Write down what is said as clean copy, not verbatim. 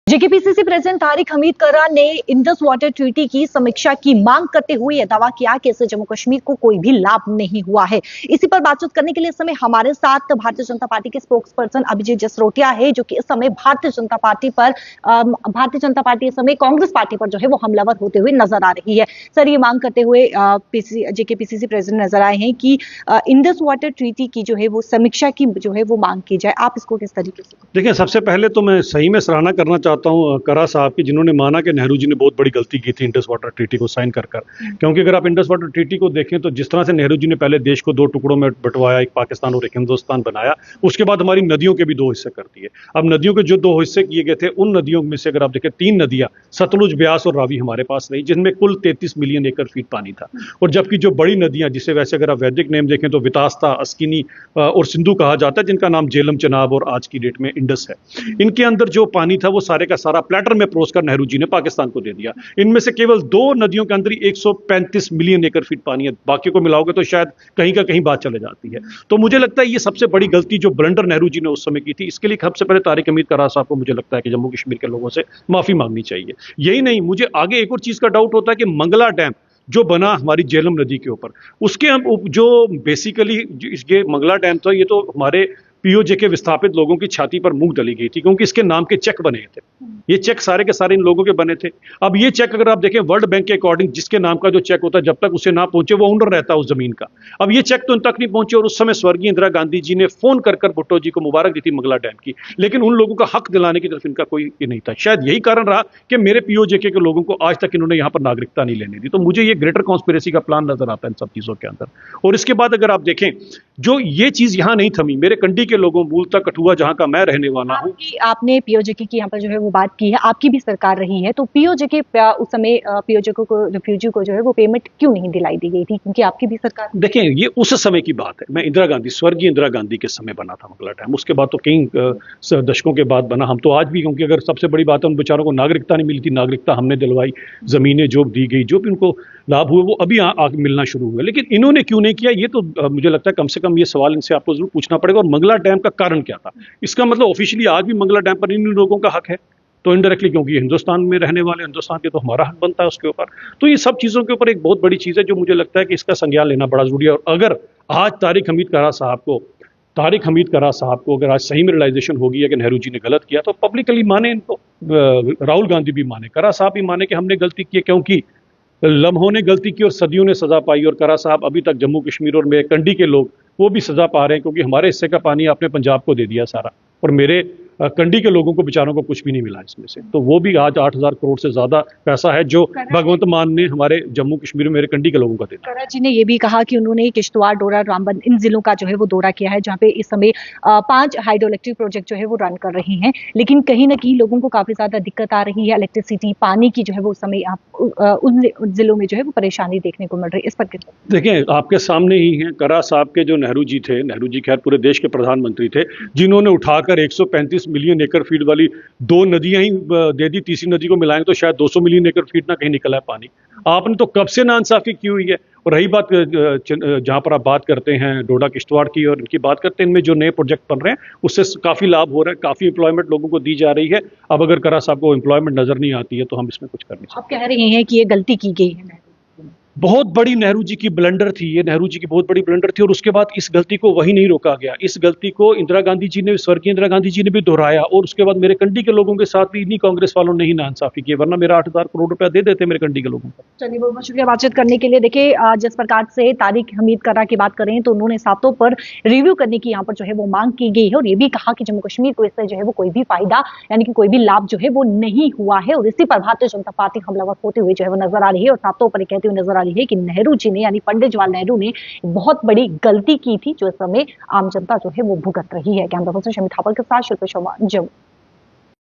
JKPCC president Tariq Hamid कर्रा ने Indus water treaty की समीक्षा की मांग करते हुए यह दावा किया कि इससे जम्मू कश्मीर को कोई भी लाभ नहीं हुआ है। इसी पर बातचीत करने के लिए इस समय हमारे साथ भारतीय जनता पार्टी के स्पोक्स पर्सन अभिजीत जसरोटिया है, जो कि इस समय भारतीय जनता पार्टी इस समय कांग्रेस पार्टी पर जो है वो हमलावर होते हुए नजर आ रही है। सर, ये मांग करते हुए जेकेपीसीसी प्रेसिडेंट नजर आए हैं कि इंडस वाटर ट्रीटी की जो है वो समीक्षा की जो है वो मांग की जाए। आप इसको किस तरीके से? देखिए, सबसे पहले तो मैं सही में सराहना करना चाहता हूं कर्रा साहब की, जिन्होंने माना कि नेहरू जी ने बहुत बड़ी गलती की थी इंडस वाटर ट्रीटी को साइन कर क्योंकि अगर आप इंडस वाटर ट्रीटी को देखें तो जिस तरह से नेहरू जी ने पहले देश को दो टुकड़ों में बंटवाया, एक पाकिस्तान और एक हिंदुस्तान बनाया, उसके बाद हमारी नदियों के भी दो हिस्से कर दिए। अब नदियों के जो दो हिस्से किए गए थे, उन नदियों में से अगर आप देखें 3 नदियां सतलुज, ब्यास और रावी हमारे पास रही, जिनमें कुल 33 मिलियन एकड़ फीट पानी था। और जबकि जो बड़ी नदियां, जिसे वैसे अगर आप वैदिक नेम देखें तो वितास्ता, अस्किनी और सिंधु कहा जाता है, जिनका नाम झेलम, चनाब और आज की डेट में इंडस है, इनके अंदर जो पानी था वो सारे का सारा प्लेटर में परोसकर नेहरू जी ने पाकिस्तान को दे दिया। इनमें से केवल 2 नदियों के अंदर ही 135 मिलियन एकड़ फीट पानी है, बाकी को मिलाओगे तो शायद कहीं का कहीं बात चले जाती है। तो मुझे लगता है ये सबसे बड़ी गलती जो ब्लंडर नेहरू जी ने उस समय की थी, इसके लिए सबसे पहले तारिक हमीद कर्रा साहब को मुझे लगता है कि जम्मू कश्मीर के लोगों से माफी मांगनी चाहिए। यही नहीं, मुझे आगे एक और चीज का डाउट होता है कि मंगला डैम जो बना हमारी झेलम नदी के ऊपर, उसके हम जो बेसिकली ये मंगला डैम था, ये तो हमारे पीओजे के विस्थापित लोगों की छाती पर मूंग डली गई थी, क्योंकि इसके नाम के चेक बने थे। ये चेक सारे के सारे इन लोगों के बने थे। अब ये चेक अगर आप देखें वर्ल्ड बैंक के अकॉर्डिंग, जिसके नाम का जो चेक होता है, जब तक उसे ना पहुंचे वो ओनर रहता है उस जमीन का। अब ये चेक तो इन तक नहीं पहुंचे, और उस समय स्वर्गीय इंदिरा गांधी जी ने फोन कर भुट्टो जी को मुबारक दी थी मंगला डैम की, लेकिन उन लोगों का हक दिलाने की तरफ इनका कोई ये नहीं था। शायद यही कारण रहा कि मेरे पीओजे के लोगों को आज तक इन्होंने यहाँ पर नागरिकता नहीं लेने दी। तो मुझे ये ग्रेटर कॉन्स्पिरेसी का प्लान नजर आता है इन सब चीजों के अंदर। और इसके बाद अगर आप देखें, जो ये चीज यहां नहीं थमी, मेरे कंडी के लोगों, मूलतः कठुआ जहां का मैं रहने वाला हूं। आपने पीओजे की यहाँ पर जो है वो बात की है, आपकी भी सरकार रही है, तो पीओजे के उस समय पीओजे को रिफ्यूजी को जो है वो पेमेंट क्यों नहीं दिलाई दी गई थी? क्योंकि आपकी भी सरकार। देखें, ये उस समय की बात है। मैं इंदिरा गांधी, स्वर्गीय इंदिरा गांधी के समय बना था मंगला डैम। उसके बाद तो कई दशकों के बाद बना। हम तो आज भी, क्योंकि अगर सबसे बड़ी बात है, उन बेचारों को नागरिकता नहीं मिली थी, नागरिकता हमने दिलवाई, जमीनें जो दी गई, जो भी उनको लाभ हुए वो अभी आगे मिलना शुरू हुआ। लेकिन इन्होंने क्यों नहीं किया, ये तो मुझे लगता है कम से कम ये सवाल इनसे आपको जरूर पूछना पड़ेगा। और मंगला डैम का कारण क्या था? इसका मतलब ऑफिशियली आज भी मंगला डैम पर इन लोगों का हक है, तो इनडायरेक्टली क्योंकि ये हिंदुस्तान में रहने वाले, हिंदुस्तान के, तो हमारा हक बनता है उसके ऊपर। तो ये सब चीजों के ऊपर एक बहुत बड़ी चीज है जो मुझे लगता है कि इसका संज्ञान लेना बड़ा जरूरी है। और अगर आज तारिक हमीद कर्रा साहब को अगर आज सही में रियलाइजेशन होगी है कि नेहरू जी ने गलत किया, तो पब्लिकली माने इनको, राहुल गांधी भी माने, कर्रा साहब भी माने कि हमने गलती की है, क्योंकि लम्हों ने गलती की और सदियों ने सजा पाई। और कर्रा साहब अभी तक जम्मू कश्मीर और मेरे कंडी के लोग वो भी सजा पा रहे हैं, क्योंकि हमारे हिस्से का पानी आपने पंजाब को दे दिया सारा, और मेरे कंडी के लोगों को बेचारों को कुछ भी नहीं मिला इसमें से। तो वो भी आज 8,000 करोड़ से ज्यादा पैसा है जो भगवंत मान ने हमारे जम्मू कश्मीर में मेरे कंडी के लोगों का दिया। कर्रा जी ने ये भी कहा कि उन्होंने किश्तवाड़, डोडा, रामबन इन जिलों का जो है वो दौरा किया है, जहाँ पे इस समय 5 हाइड्रो इलेक्ट्रिक प्रोजेक्ट जो है वो रन कर रही हैं, लेकिन कहीं ना कहीं लोगों को काफी ज्यादा दिक्कत आ रही है। इलेक्ट्रिसिटी, पानी की जो है वो उस समय उन जिलों में जो है वो परेशानी देखने को मिल रही है। इस पर देखिए, आपके सामने ही है कर्रा साहब के जो नेहरू जी थे, नेहरू जी खैर पूरे देश के प्रधानमंत्री थे, जिन्होंने उठाकर 135 मिलियन एकड़ फीट वाली 2 नदियां ही दे दी। तीसरी नदी को मिलाएंगे तो शायद 200 मिलियन एकड़ फीट ना कहीं निकला है पानी। आपने तो कब से नाइंसाफी की हुई है। और रही बात जहां पर आप बात करते हैं डोडा किश्तवाड़ की और इनकी बात करते हैं, इनमें जो नए प्रोजेक्ट बन रहे हैं उससे काफी लाभ हो रहा है, काफी एम्प्लॉयमेंट लोगों को दी जा रही है। अब अगर कर्रा साहब को एम्प्लॉयमेंट नजर नहीं आती है तो हम इसमें कुछ कर नहीं सकते। आप कह रहे हैं कि ये गलती की गई है, बहुत बड़ी नेहरू जी की ब्लंडर थी, ये नेहरू जी की बहुत बड़ी ब्लंडर थी। और उसके बाद इस गलती को वही नहीं रोका गया, इस गलती को इंदिरा गांधी जी ने, स्वर्गीय इंदिरा गांधी जी ने भी दोहराया, और उसके बाद मेरे कंडी के लोगों के साथ भी इन्हीं कांग्रेस वालों ने ही नाइंसाफी की, वरना मेरा 8,000 करोड़ रुपया दे देते मेरे कंडी के लोगों को। चलिए, बहुत बहुत शुक्रिया बातचीत करने के लिए। देखिए, जिस प्रकार से तारिक हमीद कर्रा की बात करें तो उन्होंने सातों पर रिव्यू करने की यहाँ पर जो है वो मांग की गई है, और ये भी कहा कि जम्मू कश्मीर को इससे जो है वो कोई भी फायदा यानी कि कोई भी लाभ जो है वो नहीं हुआ है। और इसी पर भारतीय जनता पार्टी हमलावर होते हुए जो है वो नजर आ रही है, और सातों पर कहते हुए नजर आ रही है कि नेहरू जी ने, यानी पंडित जवाहरलाल नेहरू ने बहुत बड़ी गलती की थी, जो इस समय आम जनता जो है वो भुगत रही है। कैमरा पर्सन शमी थापर के साथ शिल्पा शर्मा, जम्मू।